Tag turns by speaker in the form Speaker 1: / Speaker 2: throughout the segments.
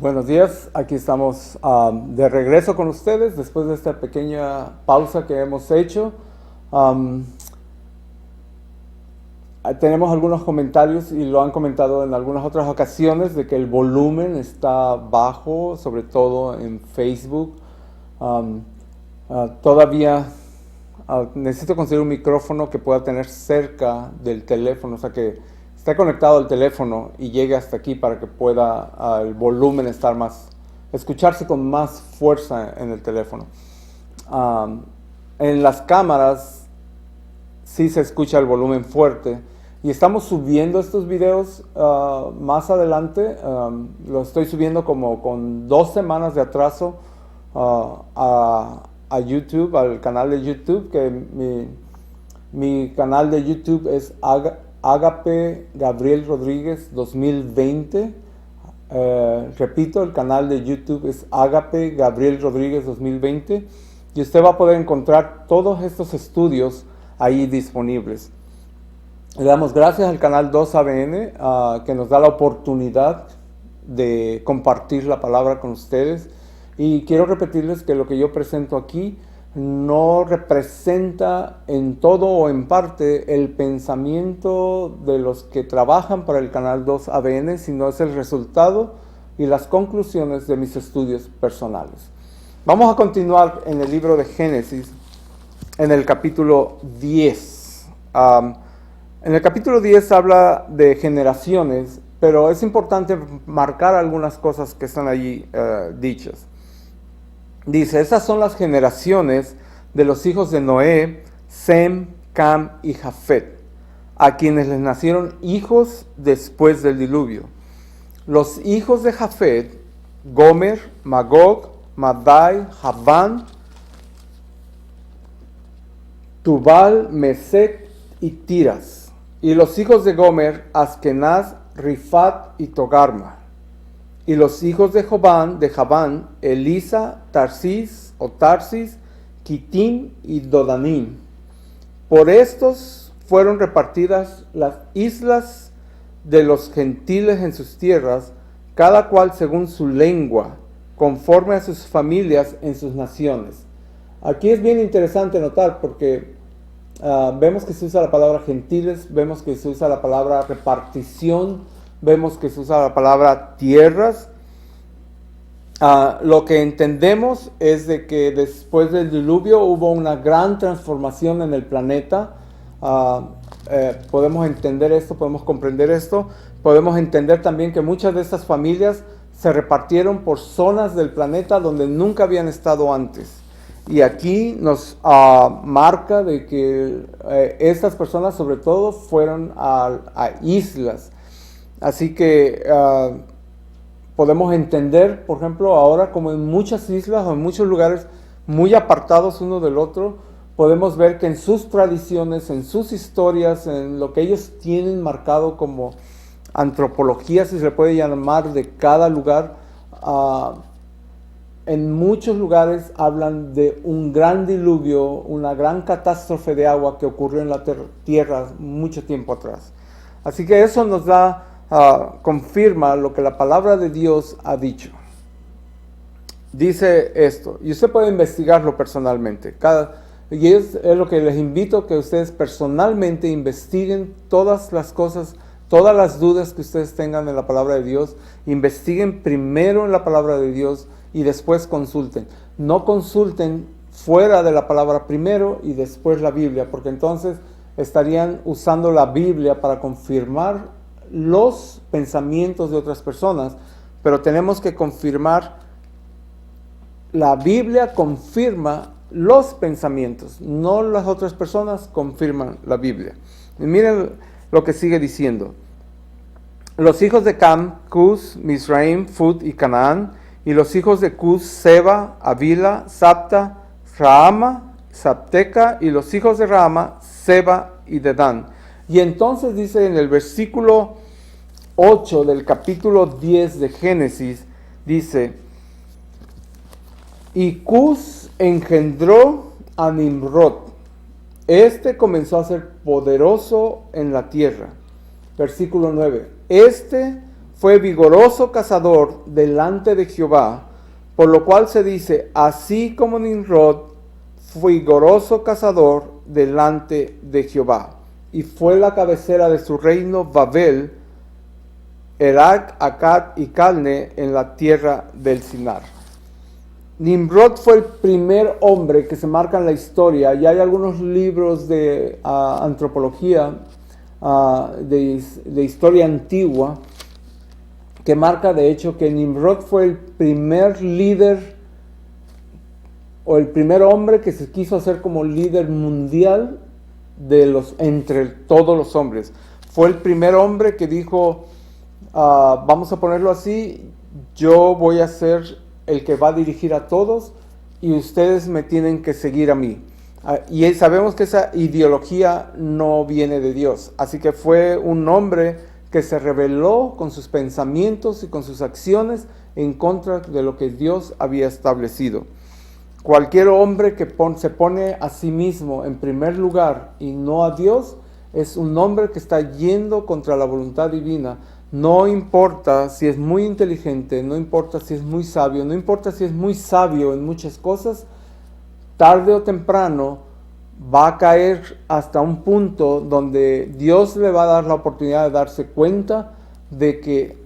Speaker 1: Buenos días, aquí estamos de regreso con ustedes después de esta pequeña pausa que hemos hecho. Um, Tenemos algunos comentarios y lo han comentado en algunas otras ocasiones de que el volumen está bajo, sobre todo en Facebook. Um, Todavía necesito conseguir un micrófono que pueda tener cerca del teléfono, o sea que esté conectado al teléfono y llegue hasta aquí para que pueda el volumen estar escucharse con más fuerza en el teléfono. En las cámaras sí se escucha el volumen fuerte y estamos subiendo estos videos más adelante. Lo estoy subiendo como con 2 semanas de atraso a YouTube, al canal de YouTube, que mi canal de YouTube es Ágape Gabriel Rodríguez 2020. Repito, el canal de YouTube es Ágape Gabriel Rodríguez 2020 y usted va a poder encontrar todos estos estudios ahí disponibles. Le damos gracias al canal 2ABN que nos da la oportunidad de compartir la palabra con ustedes. Y quiero repetirles que lo que yo presento aquí no representa en todo o en parte el pensamiento de los que trabajan para el canal 2ABN, sino es el resultado y las conclusiones de mis estudios personales. Vamos a continuar en el libro de Génesis, en el capítulo 10. En el capítulo 10 habla de generaciones, pero es importante marcar algunas cosas que están allí dichas. Dice, esas son las generaciones de los hijos de Noé, Sem, Cam y Jafet, a quienes les nacieron hijos después del diluvio. Los hijos de Jafet, Gomer, Magog, Madai, Javán, Tubal, Mesec y Tiras. Y los hijos de Gomer, Askenaz, Rifat y Togarma. Y los hijos de Javán, Elisa, Tarsis o Tarsis, Kitim y Dodanim. Por estos fueron repartidas las islas de los gentiles en sus tierras, cada cual según su lengua, conforme a sus familias en sus naciones. Aquí es bien interesante notar porque vemos que se usa la palabra gentiles, vemos que se usa la palabra repartición, vemos que se usa la palabra tierras. Lo que entendemos es de que después del diluvio hubo una gran transformación en el planeta. Podemos entender esto, podemos comprender esto. Podemos entender también que muchas de estas familias se repartieron por zonas del planeta donde nunca habían estado antes. Y aquí nos marca de que estas personas sobre todo fueron a islas. Así que podemos entender, por ejemplo, ahora como en muchas islas o en muchos lugares muy apartados uno del otro, podemos ver que en sus tradiciones, en sus historias, en lo que ellos tienen marcado como antropología, si se le puede llamar, de cada lugar, en muchos lugares hablan de un gran diluvio, una gran catástrofe de agua que ocurrió en la tierra mucho tiempo atrás. Así que eso nos confirma lo que la palabra de Dios ha dicho. Dice esto, y usted puede investigarlo personalmente. Y es lo que les invito, que ustedes personalmente investiguen todas las cosas, todas las dudas que ustedes tengan en la palabra de Dios. Investiguen primero en la palabra de Dios y después consulten. No consulten fuera de la palabra primero y después la Biblia, porque entonces estarían usando la Biblia para confirmar los pensamientos de otras personas, pero tenemos que confirmar, la Biblia confirma los pensamientos, no las otras personas confirman la Biblia. Y miren lo que sigue diciendo. Los hijos de Cam, Cus, Misraim, Fut y Canaán, y los hijos de Cus, Seba, Avila, Sapta, Raama, Sapteca, y los hijos de Raama, Seba y Dedán. Y entonces dice en el versículo 8 del capítulo 10 de Génesis, dice, y Cus engendró a Nimrod. Este comenzó a ser poderoso en la tierra. Versículo 9. Este fue vigoroso cazador delante de Jehová, por lo cual se dice, así como Nimrod fue vigoroso cazador delante de Jehová. Y fue la cabecera de su reino Babel, Erak, Akkad y Calne en la tierra del Sinar. Nimrod fue el primer hombre que se marca en la historia, y hay algunos libros de antropología, de historia antigua, que marca de hecho que Nimrod fue el primer líder o el primer hombre que se quiso hacer como líder mundial entre todos los hombres. Fue el primer hombre que dijo, vamos a ponerlo así, yo voy a ser el que va a dirigir a todos y ustedes me tienen que seguir a mí. Y sabemos que esa ideología no viene de Dios, así que fue un hombre que se rebeló con sus pensamientos y con sus acciones en contra de lo que Dios había establecido. Cualquier hombre que se pone a sí mismo en primer lugar y no a Dios, es un hombre que está yendo contra la voluntad divina. No importa si es muy inteligente, no importa si es muy sabio, no importa si es muy sabio en muchas cosas, tarde o temprano va a caer hasta un punto donde Dios le va a dar la oportunidad de darse cuenta de que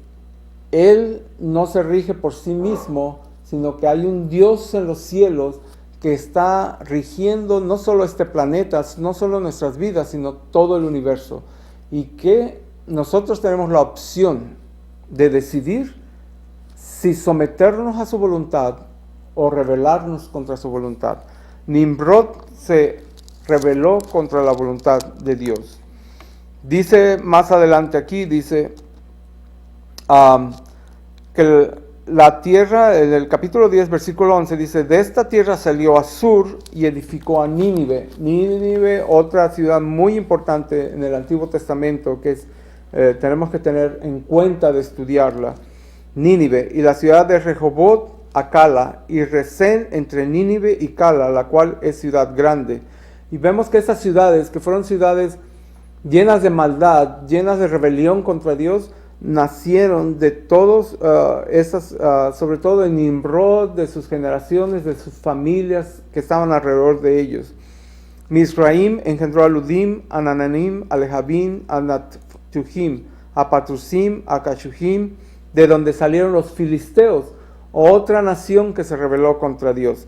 Speaker 1: él no se rige por sí mismo, sino que hay un Dios en los cielos que está rigiendo no solo este planeta, no solo nuestras vidas, sino todo el universo. Y que nosotros tenemos la opción de decidir si someternos a su voluntad o rebelarnos contra su voluntad. Nimrod se rebeló contra la voluntad de Dios. Dice más adelante aquí, dice que la tierra, en el capítulo 10, versículo 11, dice, de esta tierra salió Asur y edificó a Nínive. Nínive, otra ciudad muy importante en el Antiguo Testamento, que tenemos que tener en cuenta de estudiarla. Nínive, y la ciudad de Rehobot a Cala, y Resén entre Nínive y Cala, la cual es ciudad grande. Y vemos que esas ciudades, que fueron ciudades llenas de maldad, llenas de rebelión contra Dios, nacieron de todos sobre todo de Nimrod, de sus generaciones, de sus familias que estaban alrededor de ellos. Misraim engendró a Ludim, a Nananim, a Lehabim, a Nattuhim, a Patrusim, a Cashuhim, de donde salieron los filisteos, otra nación que se rebeló contra Dios,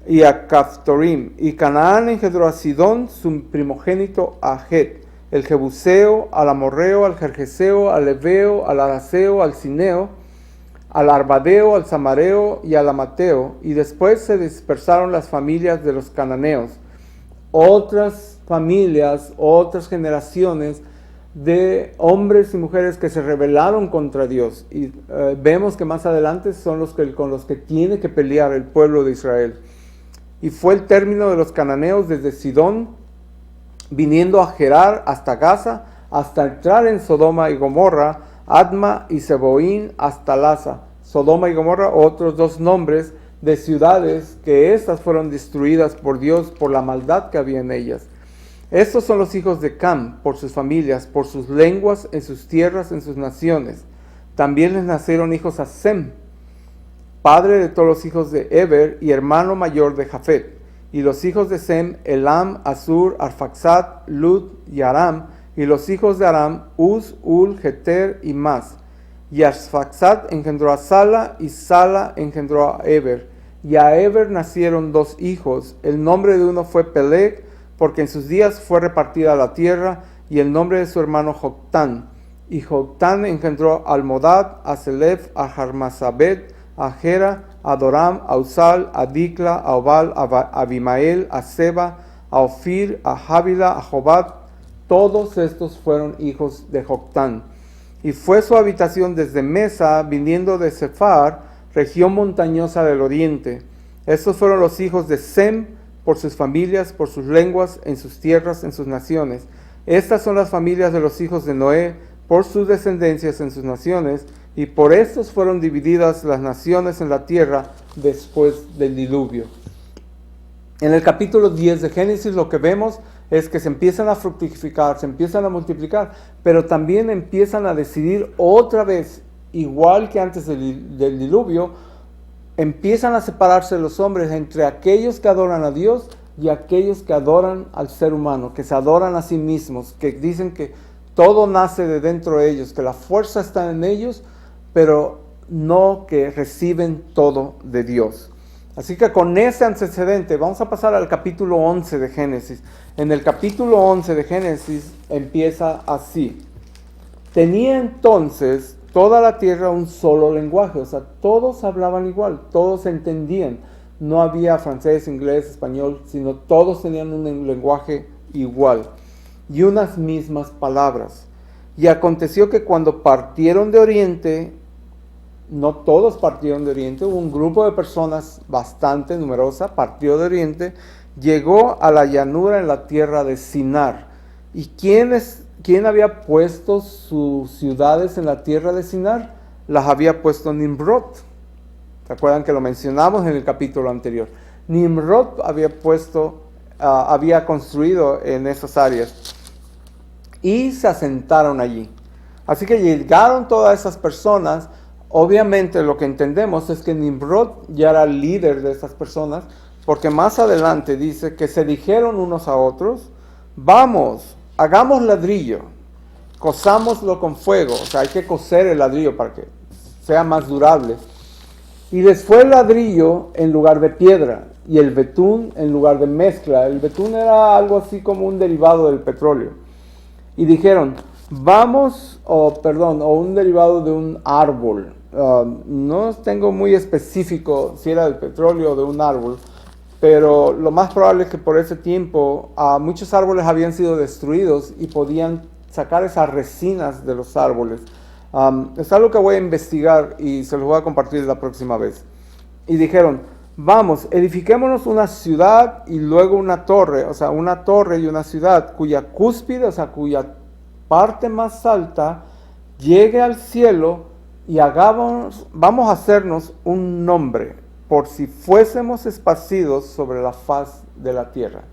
Speaker 1: y a Caftorim. Y Canaán engendró a Sidón, su primogénito, a Het, el Jebuseo, al Amorreo, al Jerjeseo, al Eveo, al Araseo, al Cineo, al Arbadeo, al Samareo y al Amateo. Y después se dispersaron las familias de los cananeos. Otras familias, otras generaciones de hombres y mujeres que se rebelaron contra Dios. Y vemos que más adelante son con los que tiene que pelear el pueblo de Israel. Y fue el término de los cananeos desde Sidón, viniendo a Gerar hasta Gaza, hasta entrar en Sodoma y Gomorra, Adma y Seboín hasta Laza. Sodoma y Gomorra, otros dos nombres de ciudades que estas fueron destruidas por Dios por la maldad que había en ellas. Estos son los hijos de Cam, por sus familias, por sus lenguas, en sus tierras, en sus naciones. También les nacieron hijos a Sem, padre de todos los hijos de Eber y hermano mayor de Jafet. Y los hijos de Sem, Elam, Asur, Arfaxad, Lud y Aram. Y los hijos de Aram, Uz, Ul, Geter y Mas. Y Arfaxad engendró a Sala, y Sala engendró a Eber. Y a Eber nacieron dos hijos. El nombre de uno fue Peleg, porque en sus días fue repartida la tierra, y el nombre de su hermano Joctán. Y Joctán engendró a Almodad, a Selef, a Jarmasabet, a Gera, a Doram, a Usal, a Dikla, a Obal, a Abimael, a Seba, a Ofir, a Javila, a Jobat. Todos estos fueron hijos de Joctán. Y fue su habitación desde Mesa, viniendo de Sefar, región montañosa del oriente. Estos fueron los hijos de Sem, por sus familias, por sus lenguas, en sus tierras, en sus naciones. Estas son las familias de los hijos de Noé, por sus descendencias en sus naciones, y por estos fueron divididas las naciones en la tierra después del diluvio. En el capítulo 10 de Génesis lo que vemos es que se empiezan a fructificar, se empiezan a multiplicar, pero también empiezan a decidir otra vez igual que antes del diluvio, empiezan a separarse los hombres entre aquellos que adoran a Dios y aquellos que adoran al ser humano, que se adoran a sí mismos, que dicen que todo nace de dentro de ellos, que la fuerza está en ellos, pero no que reciben todo de Dios. Así que con ese antecedente vamos a pasar al capítulo 11 de Génesis. En el capítulo 11 de Génesis empieza así. Tenía entonces toda la tierra un solo lenguaje, o sea, todos hablaban igual, todos entendían. No había francés, inglés, español, sino todos tenían un lenguaje igual y unas mismas palabras. Y aconteció que cuando partieron de Oriente, no todos partieron de Oriente, hubo un grupo de personas bastante numerosa, partió de Oriente, llegó a la llanura en la tierra de Sinar. ¿Y quién había puesto sus ciudades en la tierra de Sinar? Las había puesto Nimrod. ¿Se acuerdan que lo mencionamos en el capítulo anterior? Nimrod había construido en esas áreas y se asentaron allí. Así que llegaron todas esas personas. Obviamente lo que entendemos es que Nimrod ya era el líder de esas personas, porque más adelante dice que se dijeron unos a otros, vamos, hagamos ladrillo, cozámoslo con fuego, o sea, hay que cocer el ladrillo para que sea más durable. Y les fue el ladrillo en lugar de piedra y el betún en lugar de mezcla. El betún era algo así como un derivado del petróleo. Y dijeron, o un derivado de un árbol. No tengo muy específico si era del petróleo o de un árbol, pero lo más probable es que por ese tiempo muchos árboles habían sido destruidos y podían sacar esas resinas de los árboles. Es algo que voy a investigar y se los voy a compartir la próxima vez. Y dijeron, vamos, edifiquémonos una ciudad y luego una torre, o sea, una torre y una ciudad cuya cúspide, o sea, cuya parte más alta llegue al cielo y vamos a hacernos un nombre por si fuésemos esparcidos sobre la faz de la tierra.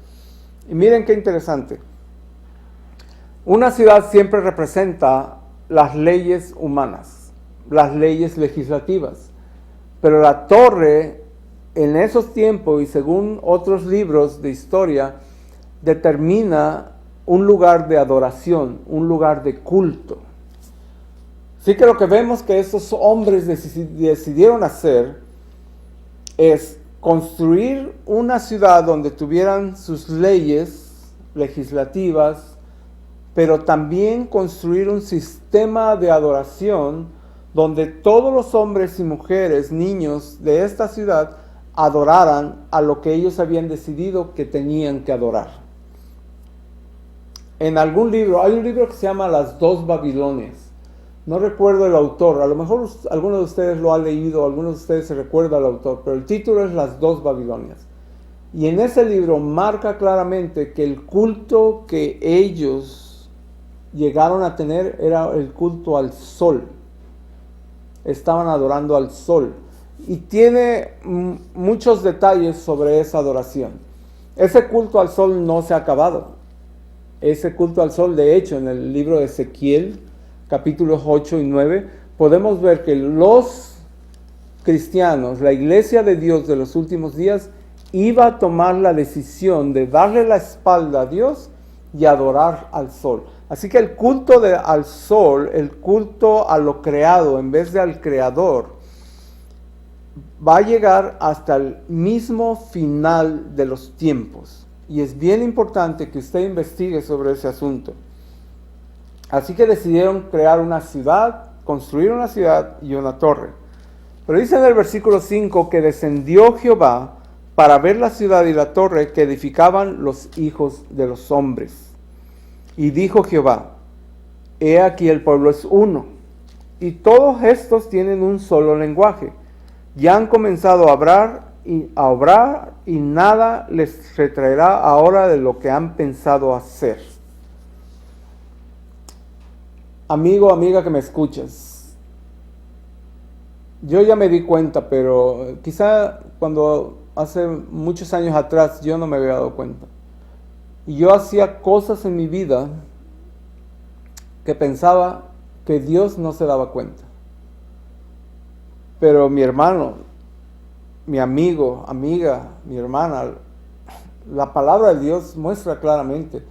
Speaker 1: Y miren qué interesante. Una ciudad siempre representa las leyes humanas, las leyes legislativas, pero la torre en esos tiempos y según otros libros de historia determina un lugar de adoración, un lugar de culto. Así que lo que vemos que estos hombres decidieron hacer es construir una ciudad donde tuvieran sus leyes legislativas, pero también construir un sistema de adoración donde todos los hombres y mujeres, niños de esta ciudad adoraran a lo que ellos habían decidido que tenían que adorar. En algún libro, hay un libro que se llama Las dos Babilonias. No recuerdo el autor, a lo mejor alguno de ustedes lo ha leído, algunos de ustedes se recuerda al autor, pero el título es Las dos Babilonias. Y en ese libro marca claramente que el culto que ellos llegaron a tener era el culto al sol. Estaban adorando al sol. Y tiene muchos detalles sobre esa adoración. Ese culto al sol no se ha acabado. Ese culto al sol, de hecho, en el libro de Ezequiel, capítulos 8 y 9, podemos ver que los cristianos, la iglesia de Dios de los últimos días, iba a tomar la decisión de darle la espalda a Dios y adorar al sol. Así que el culto al sol, el culto a lo creado en vez de al creador, va a llegar hasta el mismo final de los tiempos. Y es bien importante que usted investigue sobre ese asunto. Así que decidieron crear una ciudad, construir una ciudad y una torre. Pero dice en el versículo 5 que descendió Jehová para ver la ciudad y la torre que edificaban los hijos de los hombres. Y dijo Jehová, he aquí el pueblo es uno, y todos estos tienen un solo lenguaje. Ya han comenzado a obrar y nada les retraerá ahora de lo que han pensado hacer. Amigo, amiga que me escuchas, yo ya me di cuenta, pero quizá cuando hace muchos años atrás yo no me había dado cuenta. Y yo hacía cosas en mi vida que pensaba que Dios no se daba cuenta. Pero mi hermano, mi amigo, amiga, mi hermana, la palabra de Dios muestra claramente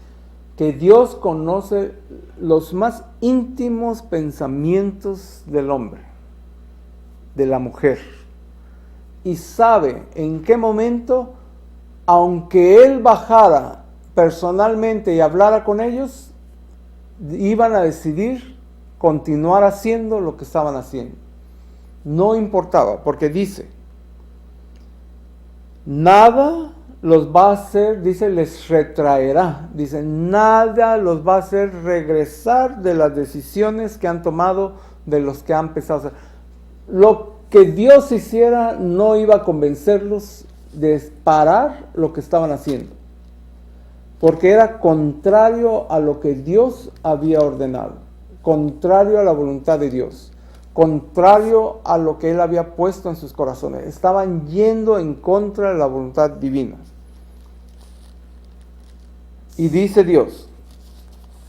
Speaker 1: que Dios conoce los más íntimos pensamientos del hombre, de la mujer, y sabe en qué momento, aunque Él bajara personalmente y hablara con ellos, iban a decidir continuar haciendo lo que estaban haciendo. No importaba, porque dice, nada los va a hacer, dice, les retraerá. Dice, nada los va a hacer regresar de las decisiones que han tomado, de los que han empezado a hacer. Lo que Dios hiciera no iba a convencerlos de parar lo que estaban haciendo, porque era contrario a lo que Dios había ordenado, contrario a la voluntad de Dios, contrario a lo que Él había puesto en sus corazones. Estaban yendo en contra de la voluntad divina. Y dice Dios,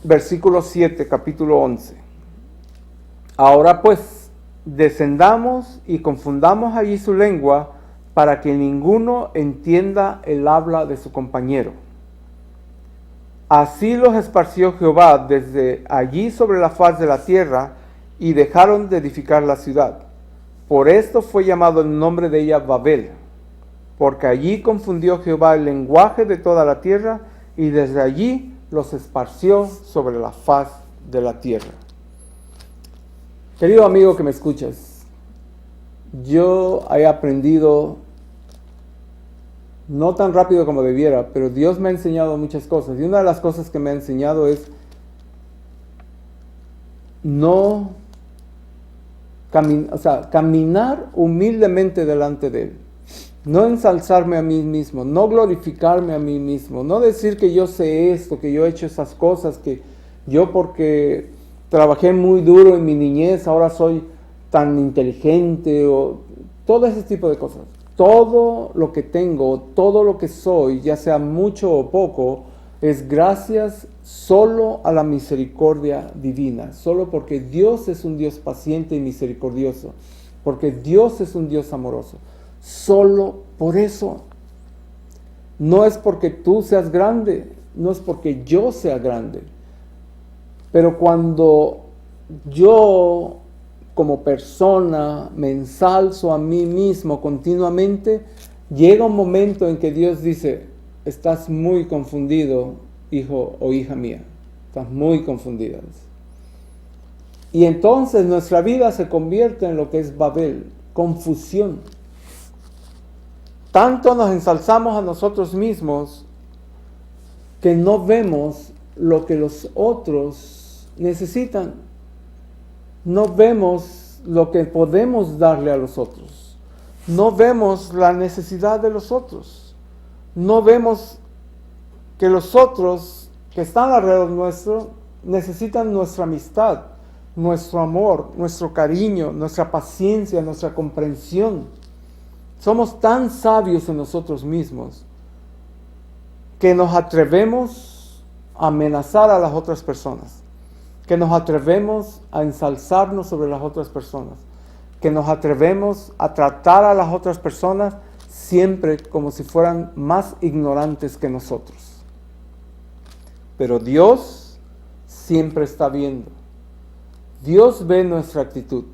Speaker 1: versículo 7, capítulo 11, ahora pues, descendamos y confundamos allí su lengua, para que ninguno entienda el habla de su compañero. Así los esparció Jehová desde allí sobre la faz de la tierra, y dejaron de edificar la ciudad. Por esto fue llamado el nombre de ella Babel, porque allí confundió Jehová el lenguaje de toda la tierra, y desde allí los esparció sobre la faz de la tierra. Querido amigo que me escuchas, yo he aprendido, no tan rápido como debiera, pero Dios me ha enseñado muchas cosas. Y una de las cosas que me ha enseñado es caminar humildemente delante de Él. No ensalzarme a mí mismo, no glorificarme a mí mismo, no decir que yo sé esto, que yo he hecho esas cosas, que yo porque trabajé muy duro en mi niñez ahora soy tan inteligente, o todo ese tipo de cosas. Todo lo que tengo, todo lo que soy, ya sea mucho o poco, es gracias solo a la misericordia divina, solo porque Dios es un Dios paciente y misericordioso, porque Dios es un Dios amoroso. Solo por eso. No es porque tú seas grande, no es porque yo sea grande. Pero cuando yo como persona me ensalzo a mí mismo continuamente, llega un momento en que Dios dice, estás muy confundido, hijo o hija mía, estás muy confundida. Y entonces nuestra vida se convierte en lo que es Babel, confusión. Tanto nos ensalzamos a nosotros mismos que no vemos lo que los otros necesitan. No vemos lo que podemos darle a los otros. No vemos la necesidad de los otros. No vemos que los otros que están alrededor nuestro necesitan nuestra amistad, nuestro amor, nuestro cariño, nuestra paciencia, nuestra comprensión. Somos tan sabios en nosotros mismos que nos atrevemos a amenazar a las otras personas, que nos atrevemos a ensalzarnos sobre las otras personas, que nos atrevemos a tratar a las otras personas siempre como si fueran más ignorantes que nosotros. Pero Dios siempre está viendo. Dios ve nuestra actitud.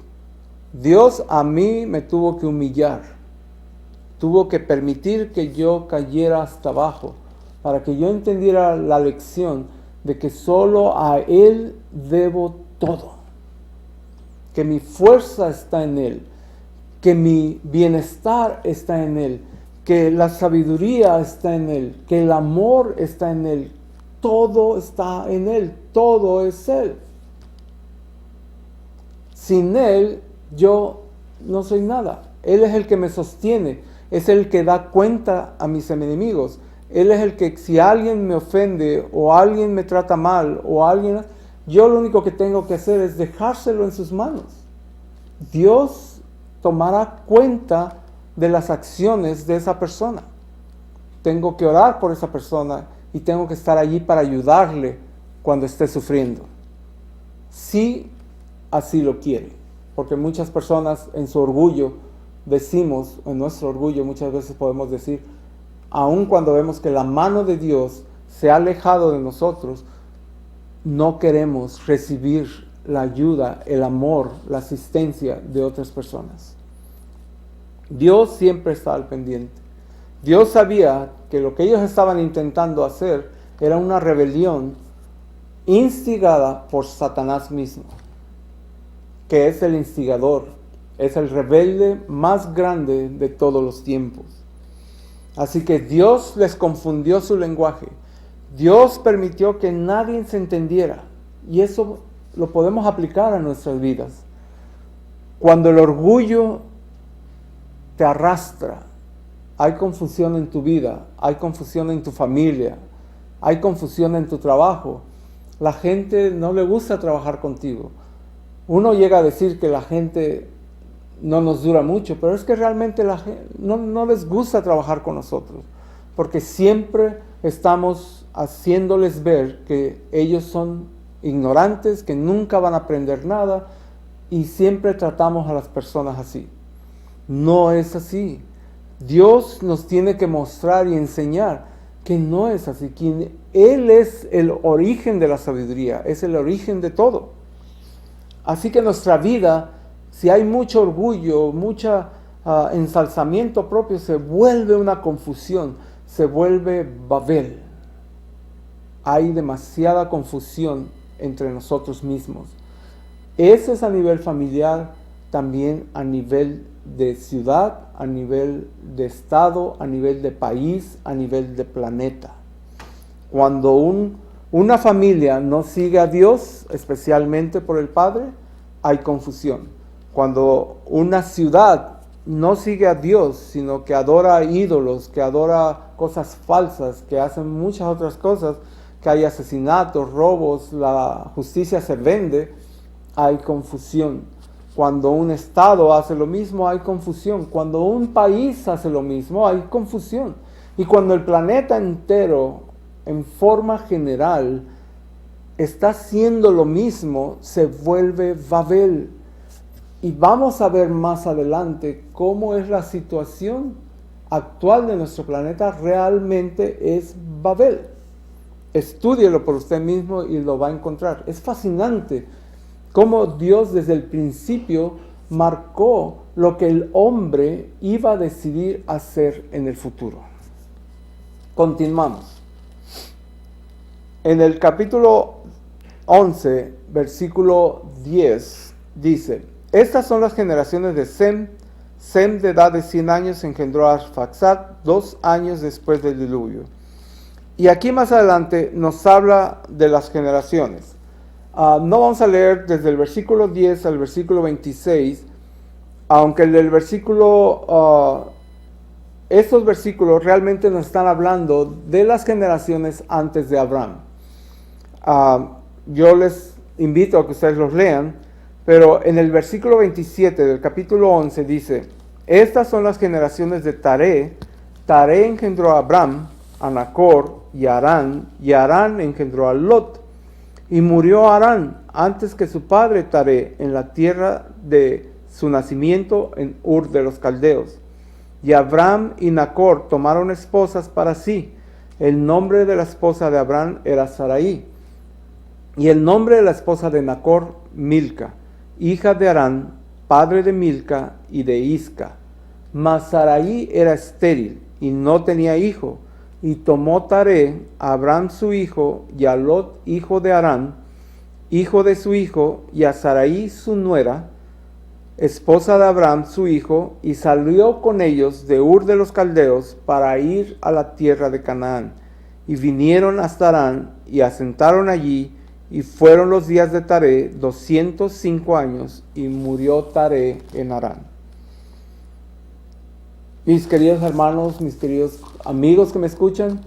Speaker 1: Dios a mí me tuvo que humillar. Tuvo que permitir que yo cayera hasta abajo para que yo entendiera la lección de que solo a Él debo todo. Que mi fuerza está en Él, que mi bienestar está en Él, que la sabiduría está en Él, que el amor está en Él. Todo está en Él, todo es Él. Sin Él yo no soy nada. Él es el que me sostiene. Es el que da cuenta a mis enemigos. Él es el que si alguien me ofende o alguien me trata mal o alguien, yo lo único que tengo que hacer es dejárselo en sus manos. Dios tomará cuenta de las acciones de esa persona. Tengo que orar por esa persona y tengo que estar allí para ayudarle cuando esté sufriendo. Si así lo quiere. porque muchas personas en su orgullo decimos, en nuestro orgullo muchas veces podemos decir, aun cuando vemos que la mano de Dios se ha alejado de nosotros, no queremos recibir la ayuda, el amor, la asistencia de otras personas. Dios siempre está al pendiente. Dios sabía que lo que ellos estaban intentando hacer era una rebelión instigada por Satanás mismo, que es el instigador, es el rebelde más grande de todos los tiempos. Así que Dios les confundió su lenguaje. Dios permitió que nadie se entendiera. Y eso lo podemos aplicar a nuestras vidas. Cuando el orgullo te arrastra, hay confusión en tu vida, hay confusión en tu familia, hay confusión en tu trabajo. La gente no le gusta trabajar contigo. Uno llega a decir que la gente no nos dura mucho, pero es que realmente la gente no les gusta trabajar con nosotros, porque siempre estamos haciéndoles ver que ellos son ignorantes, que nunca van a aprender nada, y siempre tratamos a las personas así. No es así. Dios nos tiene que mostrar y enseñar que no es así. Él es el origen de la sabiduría, es el origen de todo. Así que nuestra vida, si hay mucho orgullo, mucho ensalzamiento propio, se vuelve una confusión, se vuelve Babel. Hay demasiada confusión entre nosotros mismos. Eso es a nivel familiar, también a nivel de ciudad, a nivel de estado, a nivel de país, a nivel de planeta. Cuando una familia no sigue a Dios, especialmente por el Padre, hay confusión. Cuando una ciudad no sigue a Dios, sino que adora ídolos, que adora cosas falsas, que hacen muchas otras cosas, que hay asesinatos, robos, la justicia se vende, hay confusión. Cuando un estado hace lo mismo, hay confusión. Cuando un país hace lo mismo, hay confusión. Y cuando el planeta entero, en forma general, está haciendo lo mismo, se vuelve Babel. Y vamos a ver más adelante cómo es la situación actual de nuestro planeta. Realmente es Babel. Estúdielo por usted mismo y lo va a encontrar. Es fascinante cómo Dios desde el principio marcó lo que el hombre iba a decidir hacer en el futuro. Continuamos. En el capítulo 11, versículo 10, dice: estas son las generaciones de Sem. Sem, de edad de 100 años, engendró a Arfaxad 2 años después del diluvio. Y aquí más adelante nos habla de las generaciones. No vamos a leer desde el versículo 10 al versículo 26, aunque el del versículo, estos versículos realmente nos están hablando de las generaciones antes de Abraham. Yo les invito a que ustedes los lean, pero en el versículo 27 del capítulo 11 dice: estas son las generaciones de Taré. Taré engendró a Abram, a Nacor y a Harán, y Harán engendró a Lot. Y murió Harán antes que su padre Taré en la tierra de su nacimiento en Ur de los Caldeos. Y Abram y Nacor tomaron esposas para sí. El nombre de la esposa de Abram era Sarai. Y el nombre de la esposa de Nacor, Milca, hija de Harán, padre de Milca y de Isca. Mas Sarai era estéril y no tenía hijo. Y tomó Taré a Abram su hijo, y a Lot, hijo de Harán, hijo de su hijo, y a Sarai su nuera, esposa de Abram su hijo, y salió con ellos de Ur de los Caldeos para ir a la tierra de Canaán. Y vinieron hasta Harán, y asentaron allí, y fueron los días de Taré 205 años, y murió Taré en Harán. Mis queridos hermanos, mis queridos amigos que me escuchan,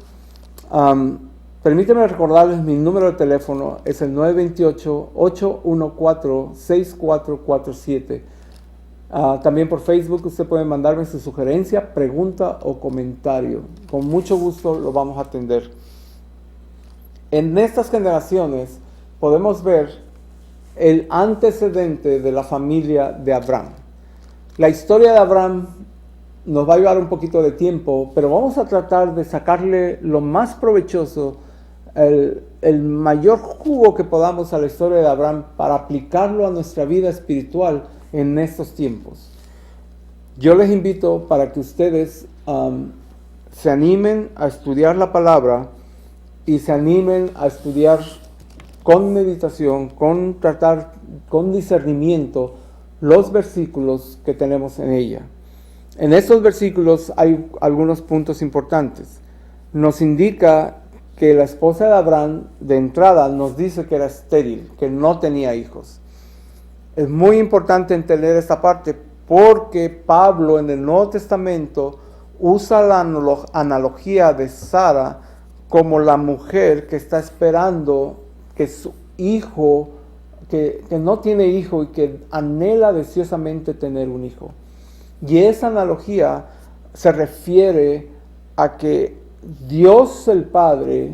Speaker 1: permítanme recordarles mi número de teléfono, es el 928-814-6447. También por Facebook usted puede mandarme su sugerencia, pregunta o comentario. Con mucho gusto lo vamos a atender. En estas generaciones podemos ver el antecedente de la familia de Abraham. La historia de Abraham nos va a llevar un poquito de tiempo, pero vamos a tratar de sacarle lo más provechoso, el mayor jugo que podamos a la historia de Abraham para aplicarlo a nuestra vida espiritual en estos tiempos. Yo les invito para que ustedes se animen a estudiar la palabra y se animen a estudiar con meditación, con discernimiento los versículos que tenemos en ella. En estos versículos hay algunos puntos importantes. Nos indica que la esposa de Abraham, de entrada, nos dice que era estéril, que no tenía hijos. Es muy importante entender esta parte porque Pablo en el Nuevo Testamento usa la analogía de Sara como la mujer que está esperando que su hijo, que no tiene hijo y que anhela deseosamente tener un hijo. Y esa analogía se refiere a que Dios el Padre,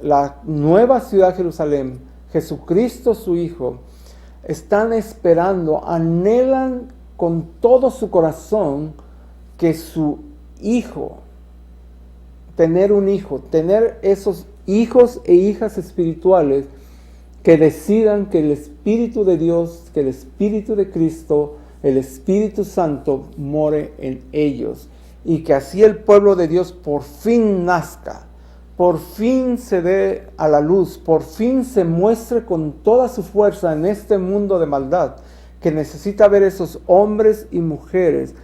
Speaker 1: la nueva ciudad de Jerusalén, Jesucristo su Hijo, están esperando, anhelan con todo su corazón que su hijo, tener un hijo, tener esos hijos e hijas espirituales que decidan que el Espíritu de Dios, que el Espíritu de Cristo, el Espíritu Santo more en ellos y que así el pueblo de Dios por fin nazca, por fin se dé a la luz, por fin se muestre con toda su fuerza en este mundo de maldad que necesita ver esos hombres y mujeres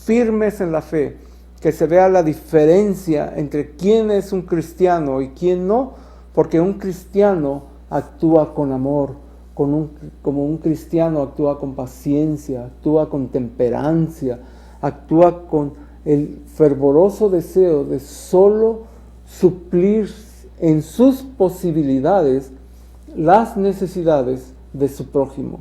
Speaker 1: firmes en la fe, que se vea la diferencia entre quién es un cristiano y quién no, porque un cristiano actúa con amor, como un cristiano actúa con paciencia, actúa con temperancia, actúa con el fervoroso deseo de solo suplir en sus posibilidades las necesidades de su prójimo.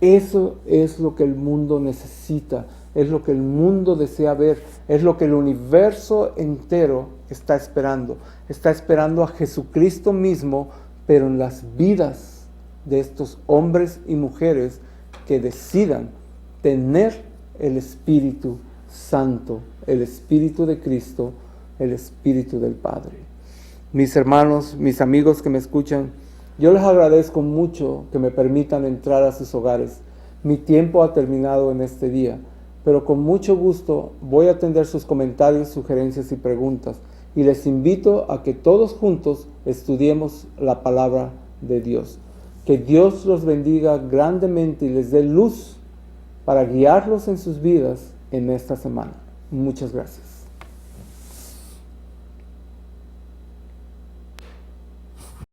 Speaker 1: Eso es lo que el mundo necesita, es lo que el mundo desea ver, es lo que el universo entero está esperando. Está esperando a Jesucristo mismo, pero en las vidas de estos hombres y mujeres que decidan tener el Espíritu Santo, el Espíritu de Cristo, el Espíritu del Padre. Mis hermanos, mis amigos que me escuchan, yo les agradezco mucho que me permitan entrar a sus hogares. Mi tiempo ha terminado en este día, pero con mucho gusto voy a atender sus comentarios, sugerencias y preguntas, y les invito a que todos juntos estudiemos la palabra de Dios. Que Dios los bendiga grandemente y les dé luz para guiarlos en sus vidas en esta semana. Muchas gracias.